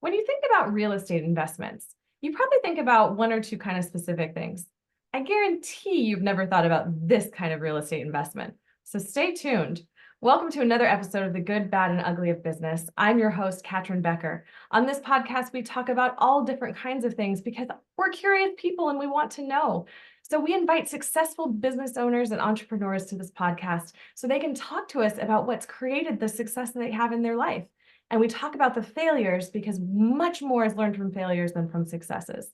When you think about real estate investments, you probably think about one or two kind of specific things. I guarantee you've never thought about this kind of real estate investment. So stay tuned. Welcome to another episode of The Good, Bad, and Ugly of Business. I'm your host, Catryn Becker. On this podcast, we talk about all different kinds of things because we're curious people and we want to know. So we invite successful business owners and entrepreneurs to this podcast so they can talk to us about what's created the success that they have in their life. And we talk about the failures because much more is learned from failures than from successes.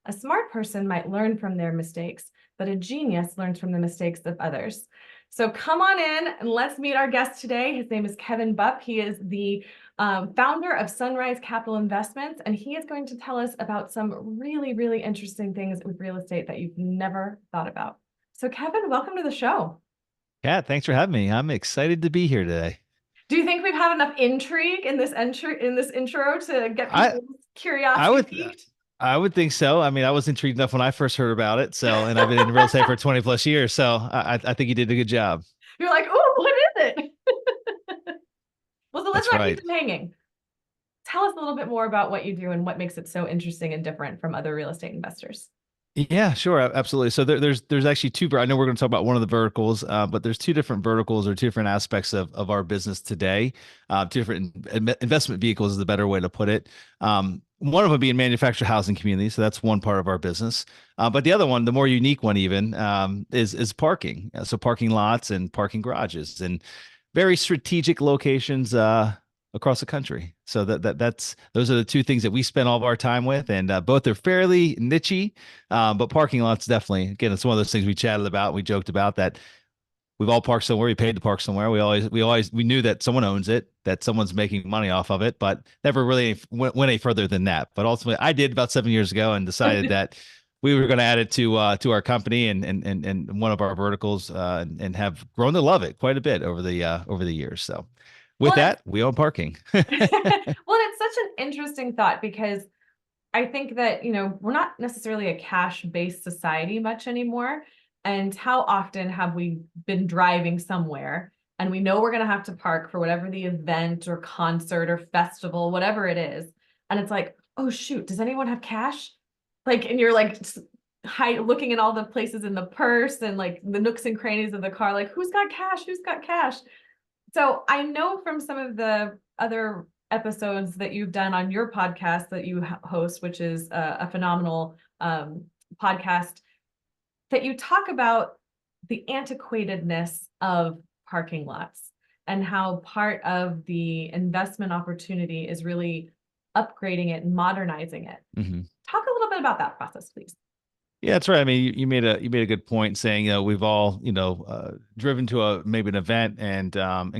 A smart person might learn from their mistakes, but a genius learns from the mistakes of others. So come on in and let's meet our guest today. His name is Kevin Bupp. He is the founder of Sunrise Capital Investments, and he is going to tell us about some really, really interesting things with real estate that you've never thought about. So Kevin, welcome to the show. Kat, thanks for having me. I'm excited to be here today. Do you think we've had enough intrigue in this intro to get I people's I curiosity would piqued? I would think so. I mean, I was intrigued enough when I first heard about it. So, and I've been in real estate for 20 plus years. So I think you did a good job. You're like, oh, what is it? Well, so let's That's not keep right. them hanging. Tell us a little bit more about what you do and what makes it so interesting and different from other real estate investors. Yeah, sure. Absolutely. So there's actually I know we're going to talk about one of the verticals, but there's two different verticals or two different aspects of our business today. Two different investment vehicles is the better way to put it. One of them being manufactured housing communities. So that's one part of our business. But the other one, the more unique one even, is parking. So parking lots and parking garages and very strategic locations across the country. So that's those are the two things that we spend all of our time with, and both are fairly nichey. But parking lots definitely, again, it's one of those things we chatted about, we joked about that we've all parked somewhere, we paid to park somewhere. We knew that someone owns it, that someone's making money off of it, but never really went any further than that. But ultimately, I did about 7 years ago and decided that we were going to add it to our company and one of our verticals, and have grown to love it quite a bit over the years. So with Well, that, we own parking. it's such an interesting thought because I think that, we're not necessarily a cash-based society much anymore. And how often have we been driving somewhere and we know we're going to have to park for whatever the event or concert or festival, whatever it is. And it's like, oh, shoot, does anyone have cash? And you're like looking at all the places in the purse and like the nooks and crannies of the car, like who's got cash? Who's got cash? So I know from some of the other episodes that you've done on your podcast that you host, which is a phenomenal podcast, that you talk about the antiquatedness of parking lots and how part of the investment opportunity is really upgrading it and modernizing it. Mm-hmm. Talk a little bit about that process, please. Yeah, that's right. I mean, you made a good point saying, we've all, driven to maybe an event and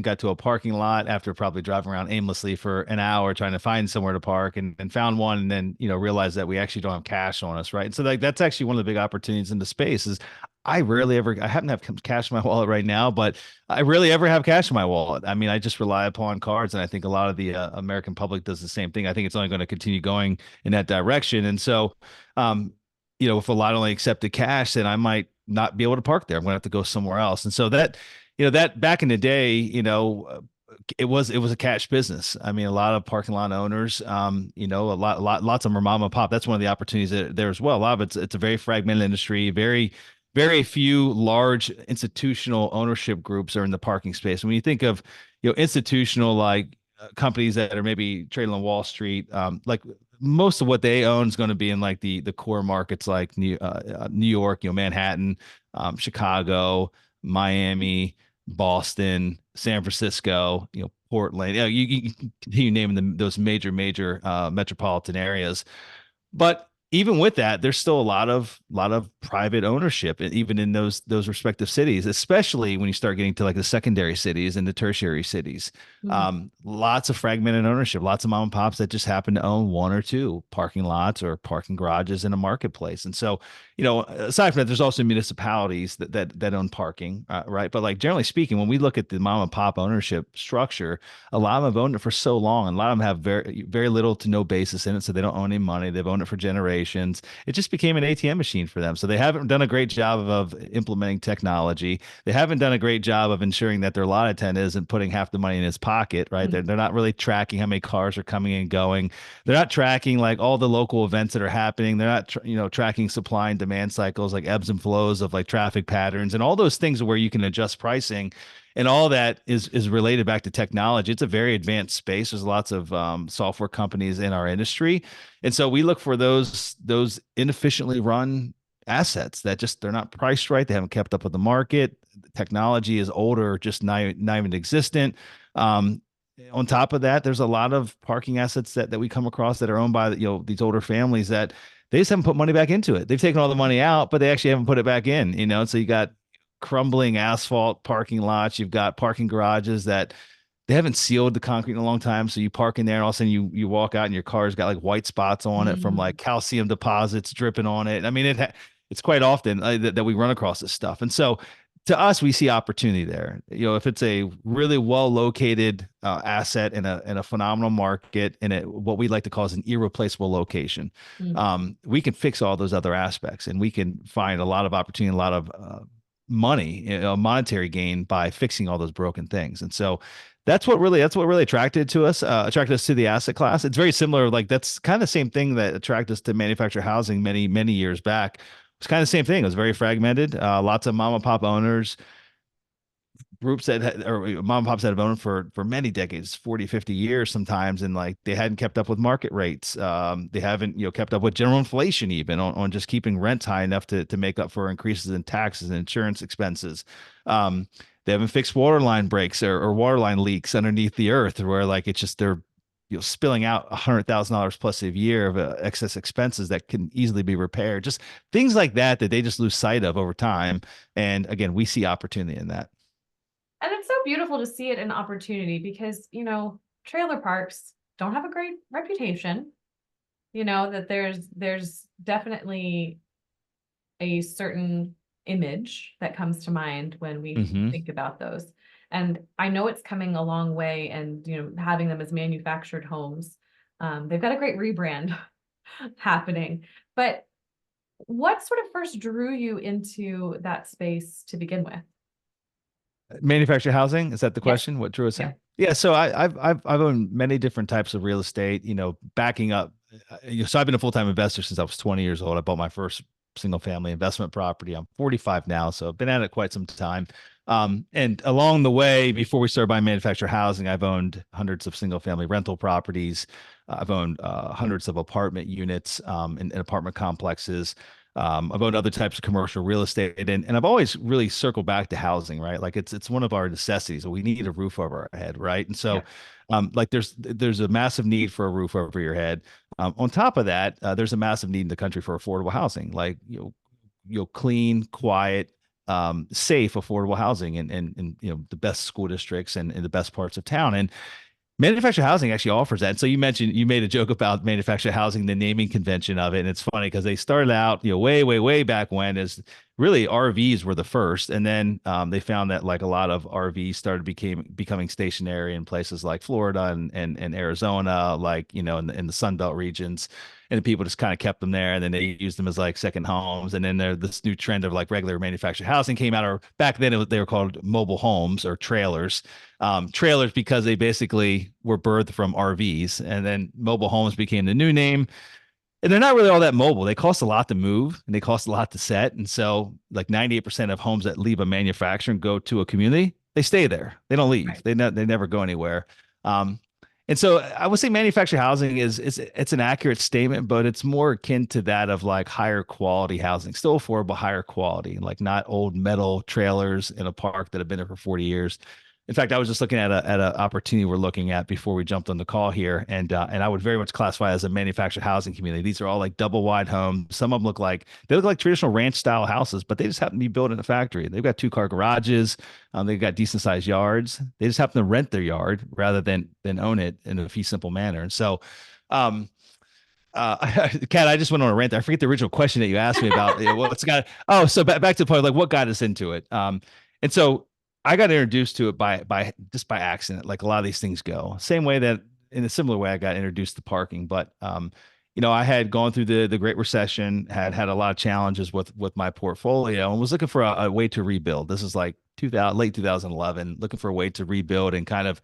got to a parking lot after probably driving around aimlessly for an hour trying to find somewhere to park and found one and then, realized that we actually don't have cash on us, right? And so that's actually one of the big opportunities in the space is I happen to have cash in my wallet right now, but I rarely ever have cash in my wallet. I mean, I just rely upon cards. And I think a lot of the American public does the same thing. I think it's only going to continue going in that direction. And so, if a lot only accepted cash, then I might not be able to park there. I'm going to have to go somewhere else. And so that back in the day, it was a cash business. I mean, a lot of parking lot owners, lots of them are mom and pop. That's one of the opportunities there as well. A lot of it's a very fragmented industry, very, very few large institutional ownership groups are in the parking space. When you think of, institutional, like companies that are maybe trading on Wall Street, like most of what they own is going to be in like the core markets like New York, Manhattan, Chicago, Miami, Boston, San Francisco, Portland. You continue naming those major metropolitan areas. But even with that, there's still a lot of private ownership, even in those respective cities, especially when you start getting to like the secondary cities and the tertiary cities. Mhm. Lots of fragmented ownership, lots of mom and pops that just happen to own one or two parking lots or parking garages in a marketplace. And so, aside from that, there's also municipalities that own parking, right? But like generally speaking, when we look at the mom and pop ownership structure, a lot of them have owned it for so long, and a lot of them have very very little to no basis in it, so they don't own any money. They've owned it for generations. operations, it just became an ATM machine for them. So they haven't done a great job of implementing technology. They haven't done a great job of ensuring that their lot attendant isn't putting half the money in his pocket, right? They're not really tracking how many cars are coming and going. They're not tracking like all the local events that are happening. They're not, tracking supply and demand cycles, like ebbs and flows of like traffic patterns and all those things where you can adjust pricing. And all that is related back to technology. It's a very advanced space. There's lots of software companies in our industry, and so we look for those inefficiently run assets that just they're not priced right. They haven't kept up with the market. The technology is older, just not even existent. Um, on top of that, there's a lot of parking assets that we come across that are owned by these older families that they just haven't put money back into it. They've taken all the money out, but they actually haven't put it back in. And so you got crumbling asphalt parking lots. You've got parking garages that they haven't sealed the concrete in a long time. So you park in there and all of a sudden you walk out and your car's got like white spots on it from like Mm. calcium deposits dripping on it. I mean, it's quite often that we run across this stuff. And so to us, we see opportunity there. If it's a really well located asset in a phenomenal market in what we like to call as an irreplaceable location, Mm. we can fix all those other aspects and we can find a lot of opportunity, a lot of money, monetary gain by fixing all those broken things. And so that's what really attracted us to the asset class. It's very similar. Like that's kind of the same thing that attracted us to manufactured housing many years back. It's kind of the same thing. It was very fragmented. Lots of mom and pop owners, groups or mom and pops that have owned for many decades, 40, 50 years sometimes. And like, they hadn't kept up with market rates. They haven't, kept up with general inflation, even on just keeping rents high enough to make up for increases in taxes and insurance expenses. They haven't fixed water line breaks or water line leaks underneath the earth where like, it's just, they're, spilling out $100,000 plus a year of excess expenses that can easily be repaired. Just things like that they just lose sight of over time. And again, we see opportunity in that. And it's so beautiful to see it in opportunity because, trailer parks don't have a great reputation. That there's definitely a certain image that comes to mind when we Hmm. think about those. And I know it's coming a long way and, having them as manufactured homes. They've got a great rebrand happening. But what sort of first drew you into that space to begin with? Manufactured housing, is that the Yes. question? What Drew was Yeah. saying? Yeah, so I've owned many different types of real estate. Backing up. So I've been a full time investor since I was 20 years old. I bought my first single family investment property. I'm 45 now, so I've been at it quite some time. And along the way, before we started buying manufactured housing, I've owned hundreds of single family rental properties. I've owned hundreds of apartment units in apartment complexes. I've owned other types of commercial real estate, and I've always really circled back to housing, right? Like it's one of our necessities. We need a roof over our head, right? And so, Yeah. like there's a massive need for a roof over your head. On top of that, there's a massive need in the country for affordable housing, like clean, quiet, safe, affordable housing, and the best school districts and in the best parts of town. And manufactured housing actually offers that. So you made a joke about manufactured housing, the naming convention of it. And it's funny because they started out, way back when as really RVs were the first. And then they found that like a lot of RVs started becoming stationary in places like Florida and Arizona, like, in the Sun Belt regions. And people just kind of kept them there. And then they used them as like second homes. And then this new trend of like regular manufactured housing came out, or back then they were called mobile homes or trailers. Trailers because they basically were birthed from RVs, and then mobile homes became the new name. And they're not really all that mobile. They cost a lot to move and they cost a lot to set. And so, like 98% of homes that leave a manufacturer and go to a community, they stay there. They don't leave. Right. They never go anywhere. Um, and so, I would say manufactured housing is it's an accurate statement, but it's more akin to that of like higher quality housing, still affordable, higher quality, like not old metal trailers in a park that have been there for 40 years. In fact, I was just looking at an opportunity we're looking at before we jumped on the call here, and I would very much classify as a manufactured housing community. These are all like double wide homes. Some of them look like traditional ranch style houses, but they just happen to be built in a factory. They've got 2 car garages. They've got decent sized yards. They just happen to rent their yard rather than own it in a fee simple manner. And so, um, Kat, I just went on a rant there. I forget the original question that you asked me about. What's got? Oh, so back to the point, like what got us into it. And so I got introduced to it by accident, like a lot of these things go. Same way that in a similar way I got introduced to parking, but I had gone through the Great Recession, had a lot of challenges with my portfolio, and was looking for a way to rebuild. This is like 2000, late 2011, looking for a way to rebuild and kind of.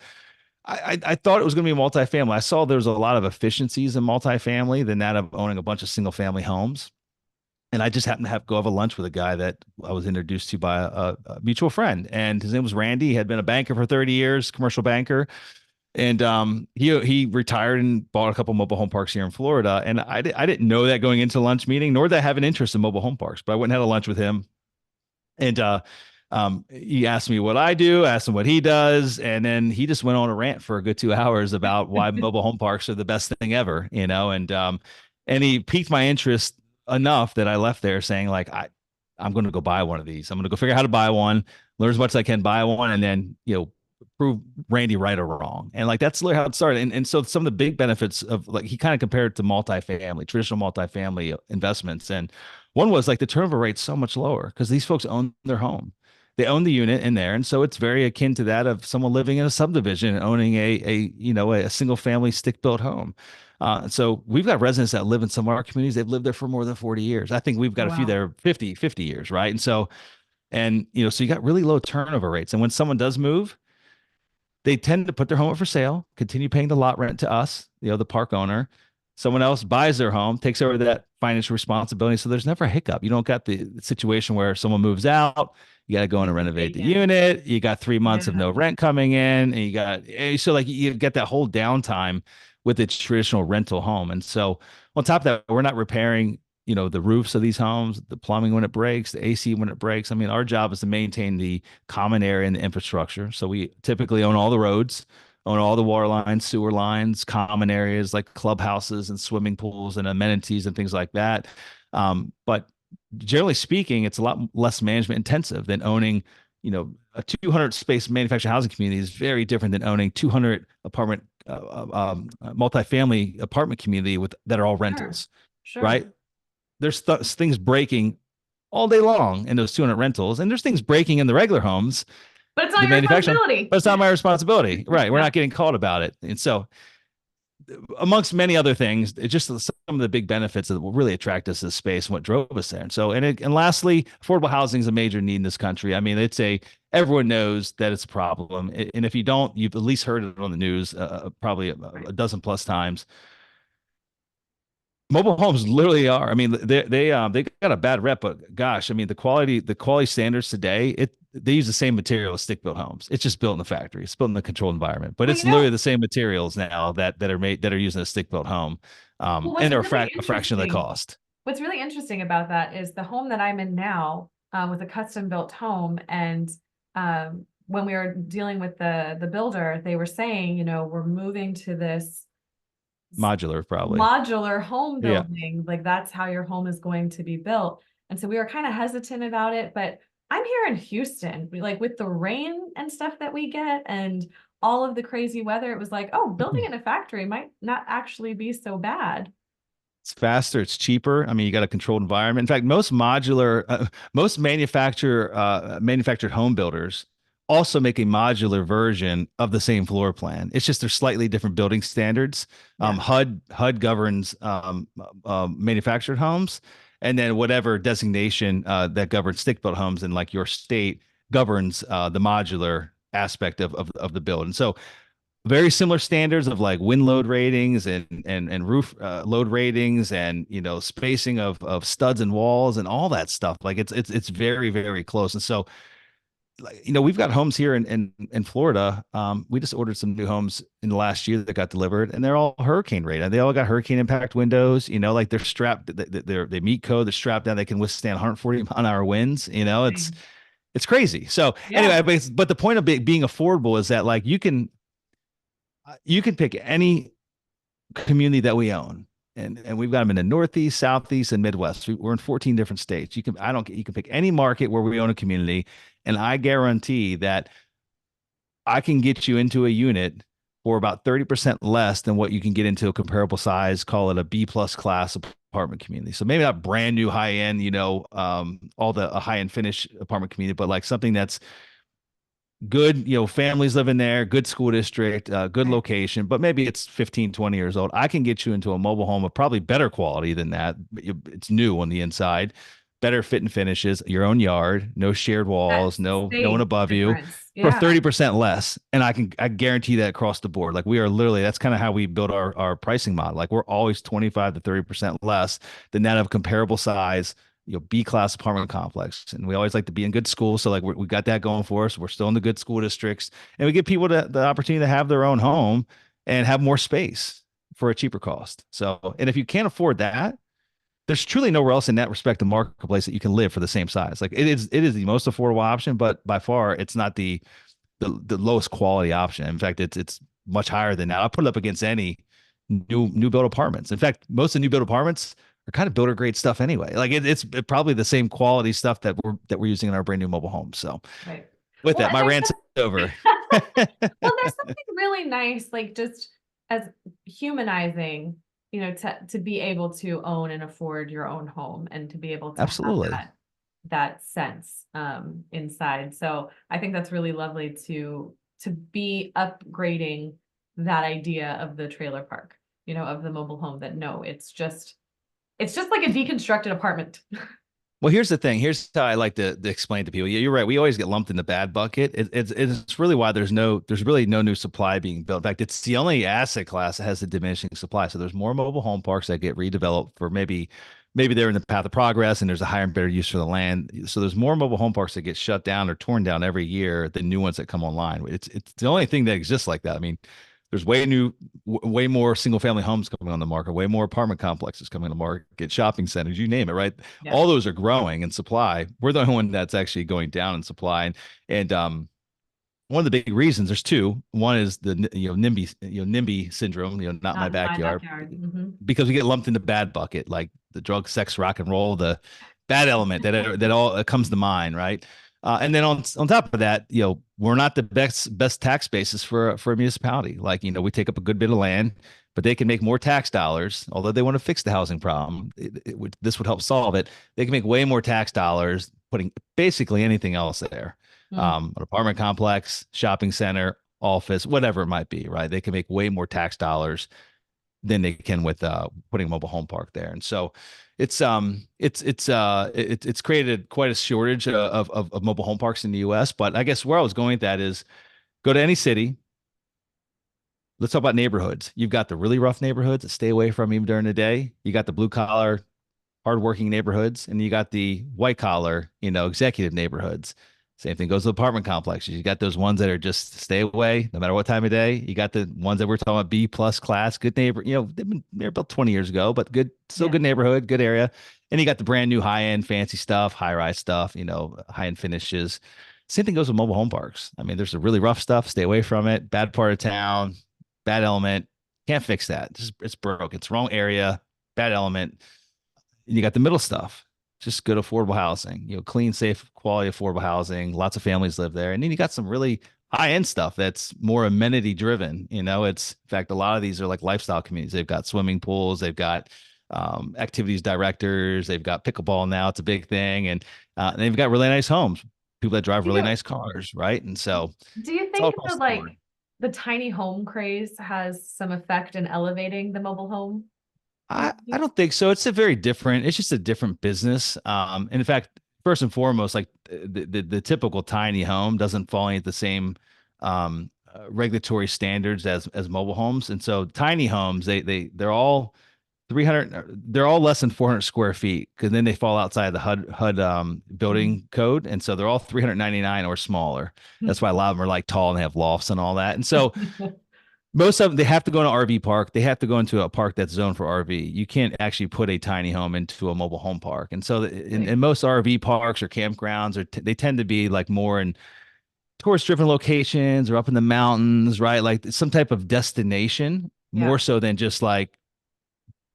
I thought it was going to be multifamily. I saw there was a lot of efficiencies in multifamily than that of owning a bunch of single family homes. And I just happened to have a lunch with a guy that I was introduced to by a mutual friend, and his name was Randy. He had been a banker for 30 years, commercial banker, and he retired and bought a couple mobile home parks here in Florida. And I didn't know that going into the lunch meeting, nor did I have an interest in mobile home parks. But I went and had a lunch with him, and he asked me what I do, asked him what he does, and then he just went on a rant for a good 2 hours about why mobile home parks are the best thing ever, and he piqued my interest enough that I left there saying like I'm going to go buy one of these. I'm going to go figure out how to buy one, learn as much as I can, buy one, and then prove Randy right or wrong. And like that's literally how it started. And so some of the big benefits of like he kind of compared it to multifamily, traditional multifamily investments. And one was like the turnover rate's so much lower because these folks own their home. They own the unit in there. And so it's very akin to that of someone living in a subdivision and owning a single family stick built home. So we've got residents that live in some of our communities. They've lived there for more than 40 years. I think we've got a few Wow. that are 50 years. Right. So you got really low turnover rates. And when someone does move, they tend to put their home up for sale, continue paying the lot rent to us, the park owner. Someone else buys their home, takes over that financial responsibility. So there's never a hiccup. You don't got the situation where someone moves out, you got to go in and renovate the Vacant. unit. You got 3 months of Yeah. no rent coming in, and so like you get that whole downtime with its traditional rental home. And so on top of that, we're not repairing the roofs of these homes, the plumbing when it breaks, the AC when it breaks. I mean, our job is to maintain the common area and the infrastructure. So we typically own all the roads, own all the water lines, sewer lines, common areas like clubhouses and swimming pools and amenities and things like that. But generally speaking, it's a lot less management intensive than owning, a 200 space manufactured housing community is very different than owning 200 apartment, multifamily apartment community that are all Sure. rentals, Sure. right? There's things breaking all day long in those 200 rentals, and there's things breaking in the regular homes, But it's not the your manufacturing, responsibility. but it's not my responsibility, right? We're Yeah. not getting called about it. And so amongst many other things, it's just some of the big benefits that will really attract us to the space and what drove us there. And lastly, affordable housing is a major need in this country. I mean, everyone knows that it's a problem. And if you don't, you've at least heard it on the news, probably a dozen plus times. Mobile homes literally are. I mean, they got a bad rep, but gosh, I mean, the quality standards today, they use the same material as stick built homes. It's just built in the factory. It's built in the controlled environment, but Well, it's literally the same materials now that are made that are using a stick built home, what's and they're really a fraction of the interesting cost. What's really interesting about that is the home that I'm in now, was a custom built home. And when we were dealing with the builder, they were saying, we're moving to this Modular, probably. modular home Yeah. building, like that's how your home is going to be built. And so we were kind of hesitant about it, but I'm here in Houston, like with the rain and stuff that we get and all of the crazy weather, it was like, oh, building in a factory might not actually be so bad. It's faster, it's cheaper. I mean, you got a controlled environment. In fact, most manufactured home builders also make a modular version of the same floor plan. It's just they're slightly different building standards. Yeah. HUD governs manufactured homes, and then whatever designation that governs stick-built homes in like your state governs the modular aspect of the build. And so very similar standards of like wind load ratings and roof load ratings and spacing of studs and walls and all that stuff. Like it's very very close. And so like we've got homes here in Florida. We just ordered some new homes in the last year that got delivered, and they're all hurricane rated. They all got hurricane impact windows. Like they're strapped. They meet code. They're strapped down. They can withstand 140-mile-an-hour winds. It's crazy. So Yeah. anyway, but the point of being affordable is that like you can pick any community that we own, and we've got them in the Northeast, Southeast, and Midwest. We're in 14 different states. You can pick any market where we own a community, and I guarantee that I can get you into a unit for about 30% less than what you can get into a comparable size, call it a B plus class apartment community. So maybe not brand new high end, all the high end finish apartment community, but like something that's good, families living there, good school district, good Right. location, but maybe it's 15, 20 years old. I can get you into a mobile home of probably better quality than that. It's new on the inside, better fit and finishes, your own yard, no shared walls, That's no one big above you difference. for Yeah. 30% less. And I guarantee that across the board. Like we are literally, that's kind of how we build our pricing model. Like we're always 25 to 30% less than that of comparable size B class apartment complex, and we always like to be in good schools. So like we got that going for us. We're still in the good school districts, and we give people the opportunity to have their own home and have more space for a cheaper cost. So, and if you can't afford that, there's truly nowhere else in that respect the marketplace that you can live for the same size. Like it is the most affordable option, but by far it's not the lowest quality option. In fact, it's much higher than that. I'll put it up against any new build apartments. In fact, most of the new build apartments are kind of builder grade stuff anyway. Like it's probably the same quality stuff that we're using in our brand new mobile homes. So Right. with Well, that, and my there's rant's over. well, there's something really nice, like just as humanizing, to be able to own and afford your own home and to be able to have Absolutely. that sense inside. So I think that's really lovely to be upgrading that idea of the trailer park, of the mobile home, that no, it's just like a deconstructed apartment. Well, here's the thing. Here's how I like to explain to people. Yeah, you're right. We always get lumped in the bad bucket. It's really why there's really no new supply being built. In fact, it's the only asset class that has a diminishing supply. So there's more mobile home parks that get redeveloped for maybe they're in the path of progress and there's a higher and better use for the land. So there's more mobile home parks that get shut down or torn down every year than new ones that come online. It's the only thing that exists like that. I mean, there's way more single family homes coming on the market, way more apartment complexes coming on the market, shopping centers, you name it, right? Yeah. All those are growing in supply. We're the only one that's actually going down in supply. And one of the big reasons, there's two. One is the NIMBY syndrome, not my Not in my backyard, backyard. because we get lumped in the bad bucket, like the drug, sex, rock and roll, the bad element that all comes to mind, right? And then on top of that, we're not the best tax basis for a municipality. Like we take up a good bit of land, but they can make more tax dollars. Although they want to fix the housing problem, this would help solve it. They can make way more tax dollars putting basically anything else there, Mm. an apartment complex, shopping center, office, whatever it might be, right? They can make way more tax dollars than they can with putting a mobile home park there. And so it's created quite a shortage of mobile home parks in the US. But I guess where I was going with that is go to any city. Let's talk about neighborhoods. You've got the really rough neighborhoods that stay away from even during the day. You got the blue collar, hardworking neighborhoods, and you got the white collar, executive neighborhoods. Same thing goes to apartment complexes. You got those ones that are just stay away no matter what time of day. You got the ones that we're talking about B plus class, good neighbor. They're built 20 years ago, but good, still Yeah. good neighborhood, good area. And you got the brand new high end fancy stuff, high rise stuff, high end finishes. Same thing goes with mobile home parks. I mean, there's the really rough stuff. Stay away from it. Bad part of town, bad element. Can't fix that. It's broke. It's wrong area, bad element. And you got the middle stuff, just good affordable housing, clean, safe, quality, affordable housing. Lots of families live there. And then you got some really high end stuff that's more amenity driven. It's, in fact, a lot of these are like lifestyle communities. They've got swimming pools, they've got activities directors, they've got pickleball now. It's a big thing. And they've got really nice homes, people that drive Do really you nice cars. Right. And so do you it's all think across that the board. the tiny home craze has some effect in elevating the mobile home I community? don't think so. It's just a different business. And in fact, first and foremost, like the typical tiny home doesn't fall into the same regulatory standards as mobile homes. And so tiny homes, they're all 300, they're all less than 400 square feet because then they fall outside of the HUD building code. And so they're all 399 or smaller. That's why a lot of them are like tall and they have lofts and all that. And so most of them, they have to go to an RV park. They have to go into a park that's zoned for RV. You can't actually put a tiny home into a mobile home park. And so in Right. most RV parks or campgrounds, they tend to be like more in tourist driven locations or up in the mountains, right? Like some type of destination more Yeah. so than just like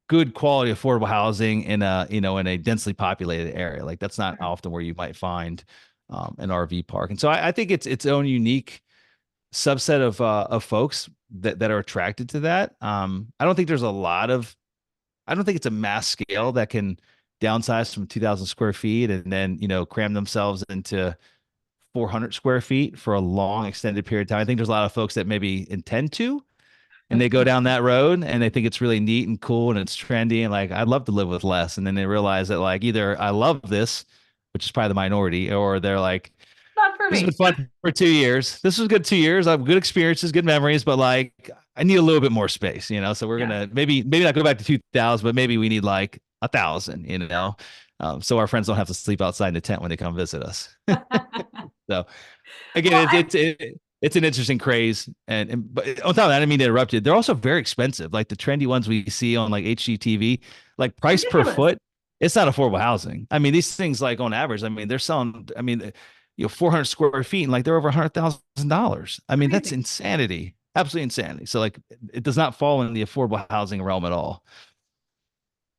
good quality affordable housing in a densely populated area. Like that's not Sure. often where you might find an RV park. And so I think it's its own unique subset of folks that are attracted to that. I don't think there's a lot of I don't think it's a mass scale that can downsize from 2,000 square feet and then cram themselves into 400 square feet for a long extended period of time. I think there's a lot of folks that maybe intend to, and they go down that road and they think it's really neat and cool and it's trendy and like I'd love to live with less. And then they realize that like either I love this, which is probably the minority, or they're like, Not for this has been me. fun for 2 years. This was good 2 years. I have good experiences, good memories, but like I need a little bit more space, you know. So we're Yeah. gonna maybe not go back to 2000, but maybe we need like 1,000, you know. So our friends don't have to sleep outside in the tent when they come visit us. So again, Well, it's an interesting craze, and but on top of that, I didn't mean to interrupt you. They're also very expensive. Like the trendy ones we see on like HGTV, like price per ridiculous. foot, it's not affordable housing. I mean, these things like on average, I mean, they're selling. I mean, 400 square feet, and like they're over $100,000. I mean, that's Crazy. insanity, absolutely insanity. So like, it does not fall in the affordable housing realm at all.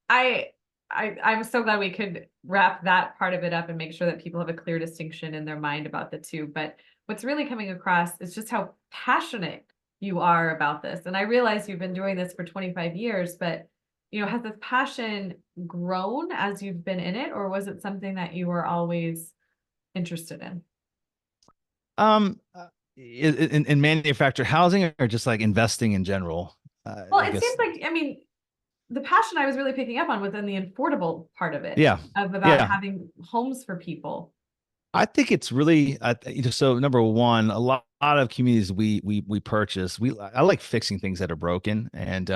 I I'm so glad we could wrap that part of it up and make sure that people have a clear distinction in their mind about the two. But what's really coming across is just how passionate you are about this. And I realize you've been doing this for 25 years, but has this passion grown as you've been in it, or was it something that you were always interested in? In manufactured housing or just like investing in general. Well, I it seems guess. like, I mean, the passion I was really picking up on was in the affordable part of it, Yeah, of about yeah. having homes for people. I think it's really so number one, a lot of communities we purchase, I like fixing things that are broken. And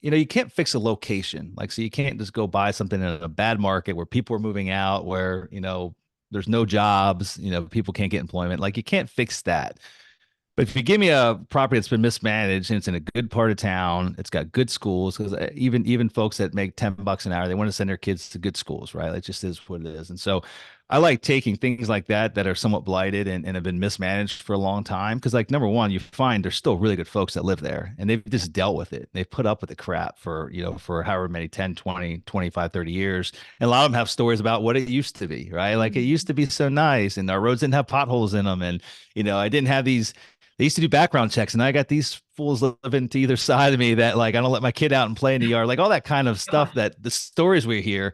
you can't fix a location. Like so you can't just go buy something in a bad market where people are moving out, where there's no jobs, people can't get employment. Like you can't fix that. But if you give me a property that's been mismanaged and it's in a good part of town, it's got good schools, because even folks that make $10 an hour, they want to send their kids to good schools, right? It just is what it is. And so I like taking things like that are somewhat blighted and have been mismanaged for a long time. Because like number one, you find there's still really good folks that live there and they've just dealt with it. They've put up with the crap for however many 10, 20, 25, 30 years. And a lot of them have stories about what it used to be, right? Like it used to be so nice and our roads didn't have potholes in them. And, I didn't have these they used to do background checks, and I got these fools living to either side of me that like I don't let my kid out and play in the yard, like all that kind of stuff. Gosh, That the stories we hear,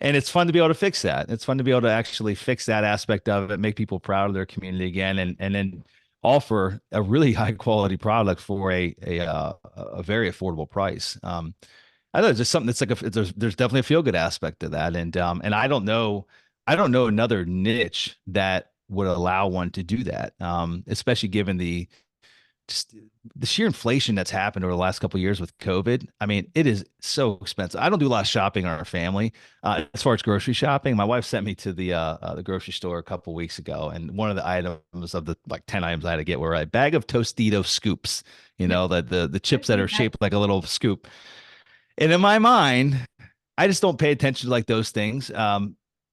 and it's fun to be able to fix that. It's fun to be able to actually fix that aspect of it, make people proud of their community again, and then offer a really high quality product for a very affordable price. I know it's just something that's like there's definitely a feel good aspect to that, and I don't know another niche that would allow one to do that, especially given just the sheer inflation that's happened over the last couple of years with COVID. I mean, it is so expensive. I don't do a lot of shopping in our family. As far as grocery shopping, my wife sent me to the grocery store a couple of weeks ago, and one of the items of the like 10 items I had to get were a bag of Tostito scoops. The chips that are shaped like a little scoop. And in my mind, I just don't pay attention to like those things.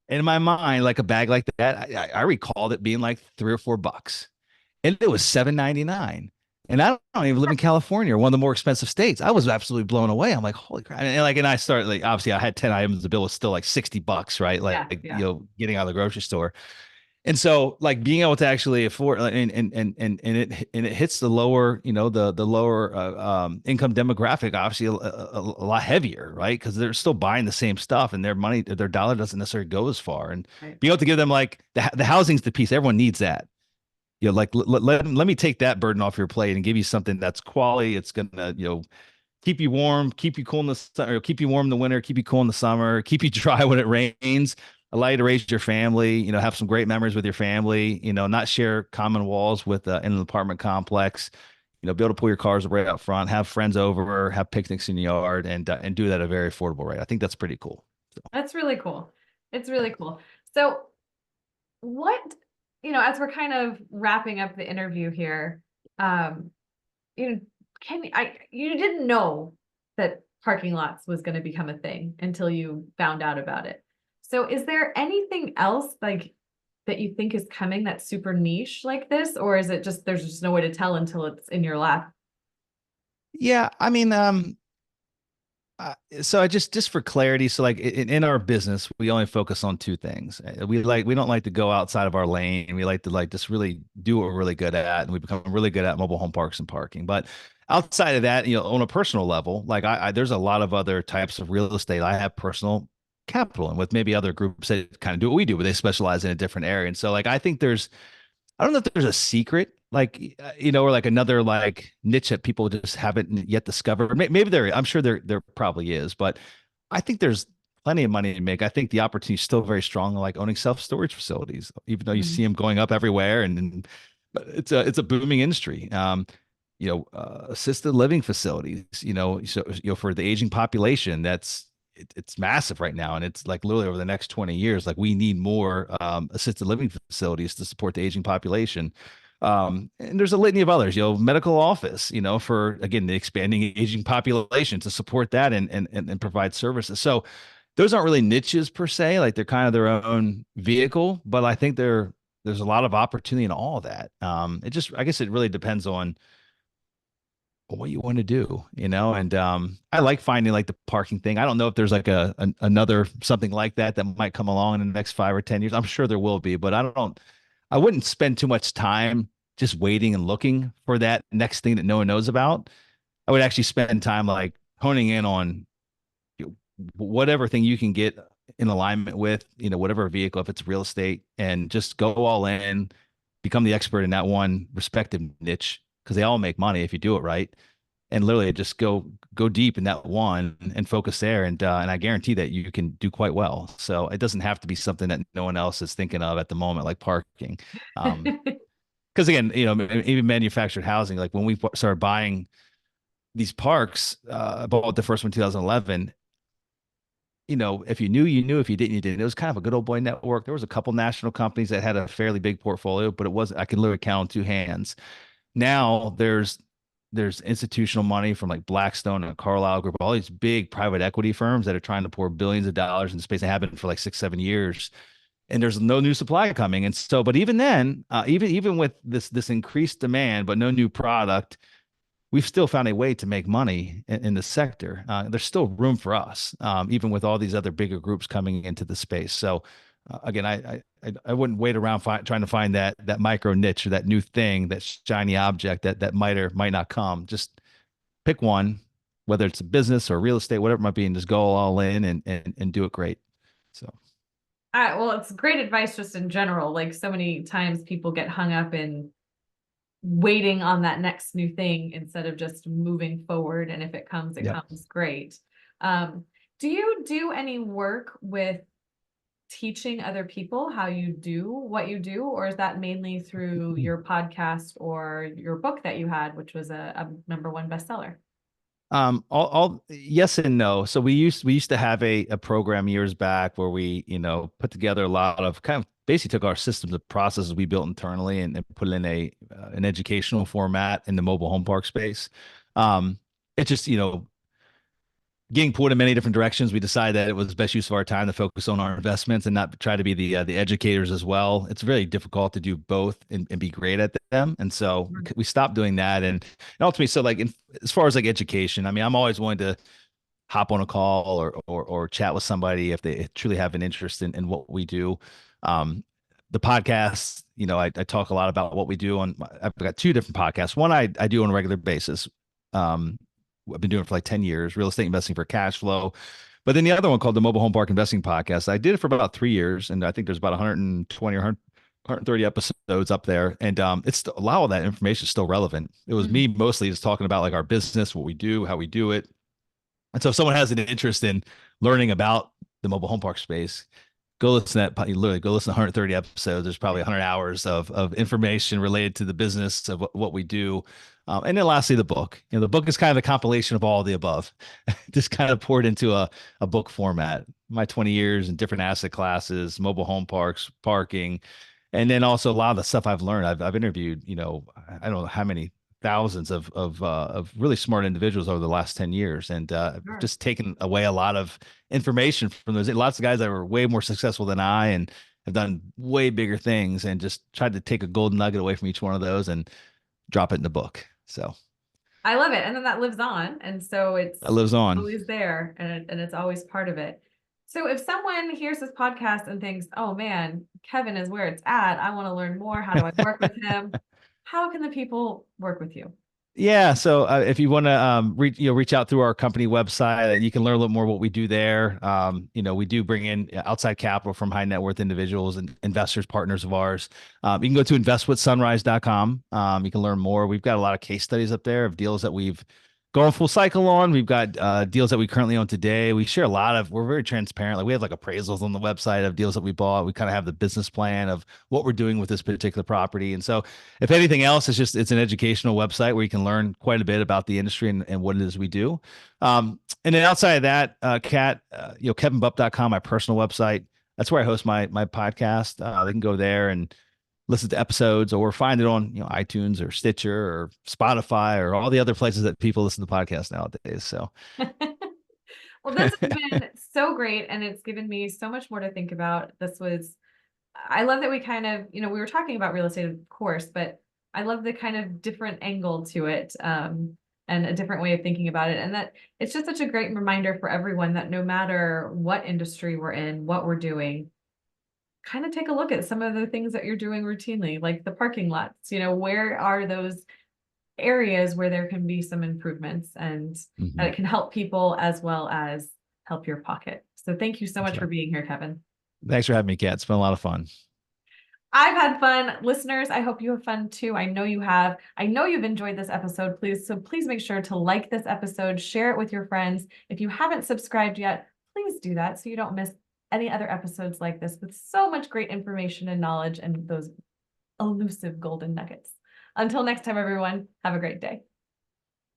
And in my mind, like a bag like that, I recalled it being like $3 or $4, and it was $7.99. And I don't even live in California, or one of the more expensive states. I was absolutely blown away. I'm like, holy crap! And I started like, obviously, I had 10 items. The bill was still like $60, right? yeah, Like, yeah. getting out of the grocery store. And so like being able to actually afford and it hits the lower, the lower income demographic, obviously a lot heavier, right? Because they're still buying the same stuff and their dollar doesn't necessarily go as far. And Right. being able to give them like the housing's the piece. Everyone needs that. Like let me take that burden off your plate and give you something that's quality. It's gonna, keep you warm, keep you cool in the summer, keep you warm in the winter, keep you cool in the summer, keep you dry when it rains, allow you to raise your family, have some great memories with your family, not share common walls with in an apartment complex, be able to pull your cars right out front, have friends over, have picnics in the yard, and do that at a very affordable rate. I think that's pretty cool. So. That's really cool. It's really cool. So what, as we're kind of wrapping up the interview here, um, you know, you didn't know that parking lots was going to become a thing until you found out about it. So is there anything else like that you think is coming that's super niche like this, or is it just there's just no way to tell until it's in your lap? Yeah, I mean, so I just for clarity, so like in our business, we only focus on two things. We don't like to go outside of our lane. We like to like just really do what we're really good at, and we become really good at mobile home parks and parking. But outside of that, on a personal level, like I there's a lot of other types of real estate I have personal capital and with maybe other groups that kind of do what we do, but they specialize in a different area. And so like I think I don't know if there's a secret, like or like another like niche that people just haven't yet discovered. Maybe I'm sure there probably is, but I think there's plenty of money to make. I think the opportunity is still very strong, like owning self-storage facilities, even though you see Mhm. them going up everywhere, and but it's a booming industry. Assisted living facilities, so for the aging population, it's massive right now, and it's like literally over the next 20 years, like we need more assisted living facilities to support the aging population. And there's a litany of others, medical office, for again the expanding aging population to support that and provide services. So those aren't really niches per se, like they're kind of their own vehicle, but I think there's a lot of opportunity in all of that. I guess it really depends on what you want to do, and I like finding like the parking thing. I don't know if there's like another something like that might come along in the next 5 or 10 years. I'm sure there will be, but I wouldn't spend too much time just waiting and looking for that next thing that no one knows about. I would actually spend time like honing in on whatever thing you can get in alignment with, whatever vehicle, if it's real estate, and just go all in, become the expert in that one respective niche, because they all make money if you do it right. And literally just go deep in that one and focus there. And I guarantee that you can do quite well. So it doesn't have to be something that no one else is thinking of at the moment, like parking. Because again, even manufactured housing, like when we started buying these parks, I bought the first one in 2011. If you knew, you knew. If you didn't, you didn't. It was kind of a good old boy network. There was a couple national companies that had a fairly big portfolio, but I can literally count on two hands. Now there's institutional money from like Blackstone and Carlyle Group, all these big private equity firms that are trying to pour billions of dollars into space and have been for like 6, 7 years. And there's no new supply coming. And so, but even then, even with this increased demand, but no new product, we've still found a way to make money in the sector. There's still room for us, even with all these other bigger groups coming into the space. So, again, I wouldn't wait around trying to find that micro niche or that new thing, that shiny object that might or might not come. Just pick one, whether it's a business or real estate, whatever it might be, and just go all in and do it great. So. Well, it's great advice just in general. Like so many times people get hung up in waiting on that next new thing instead of just moving forward. And if it comes, it Yeah. comes great. Do you do any work with teaching other people how you do what you do, or is that mainly through your podcast or your book that you had, which was a #1 bestseller? All yes and no. So we used to have a program years back where we, put together a lot of kind of basically took our systems of processes we built internally and put it in an educational format in the mobile home park space. It's just, getting pulled in many different directions. We decided that it was best use of our time to focus on our investments and not try to be the educators as well. It's really difficult to do both and be great at them. And so we stopped doing that. And ultimately, so like as far as like education, I mean, I'm always willing to hop on a call or chat with somebody if they truly have an interest in what we do. Um, the podcast, I talk a lot about what we do I've got two different podcasts. One I do on a regular basis. Um, I've been doing it for like 10 years, real estate investing for cash flow. But then the other one called the Mobile Home Park Investing Podcast, I did it for about 3 years. And I think there's about 120 or 130 episodes up there. And it's a lot of that information is still relevant. It was me Mhm. mostly just talking about like our business, what we do, how we do it. And so if someone has an interest in learning about the mobile home park space, go listen to that. Literally, go listen to 130 episodes. There's probably 100 hours of information related to the business of what we do. And then lastly, the book. The book is kind of a compilation of all of the above, just kind of poured into a book format. My 20 years in different asset classes, mobile home parks, parking, and then also a lot of the stuff I've learned. I've interviewed, I don't know how many thousands of really smart individuals over the last 10 years, and Sure. just taken away a lot of information from those. Lots of guys that were way more successful than I and have done way bigger things, and just tried to take a golden nugget away from each one of those and drop it in the book. So I love it. And then that lives on. And so that it's lives on. always there and it's always part of it. So if someone hears this podcast and thinks, oh man, Kevin is where it's at, I want to learn more. How do I work with him? How can the people work with you? Yeah, so if you want to reach out through our company website, you can learn a little more what we do there. We do bring in outside capital from high net worth individuals and investors, partners of ours. You can go to investwithsunrise.com. You can learn more. We've got a lot of case studies up there of deals that we've gone full cycle on. We've got deals that we currently own today. We share a lot of. We're very transparent. Like we have like appraisals on the website of deals that we bought. We kind of have the business plan of what we're doing with this particular property, and so if anything else, it's an educational website where you can learn quite a bit about the industry and what it is we do. And then outside of that, Kat, kevinbupp.com, my personal website. That's where I host my podcast. They can go there and listen to episodes or find it on iTunes or Stitcher or Spotify or all the other places that people listen to podcasts nowadays. So Well, this has been so great, and it's given me so much more to think about. I love that we kind of, we were talking about real estate, of course, but I love the kind of different angle to it, and a different way of thinking about it. And that it's just such a great reminder for everyone that no matter what industry we're in, what we're doing, kind of take a look at some of the things that you're doing routinely, like the parking lots. Where are those areas where there can be some improvements, and that it can help people as well as help your pocket. So thank you so That's much for right. being here, Kevin. Thanks for having me, Kat. It's been a lot of fun. I've had fun. Listeners, I hope you have fun too. I know you have. I know you've enjoyed this episode. Please make sure to like this episode, share it with your friends. If you haven't subscribed yet, please do that so you don't miss any other episodes like this with so much great information and knowledge and those elusive golden nuggets. Until next time, everyone, have a great day.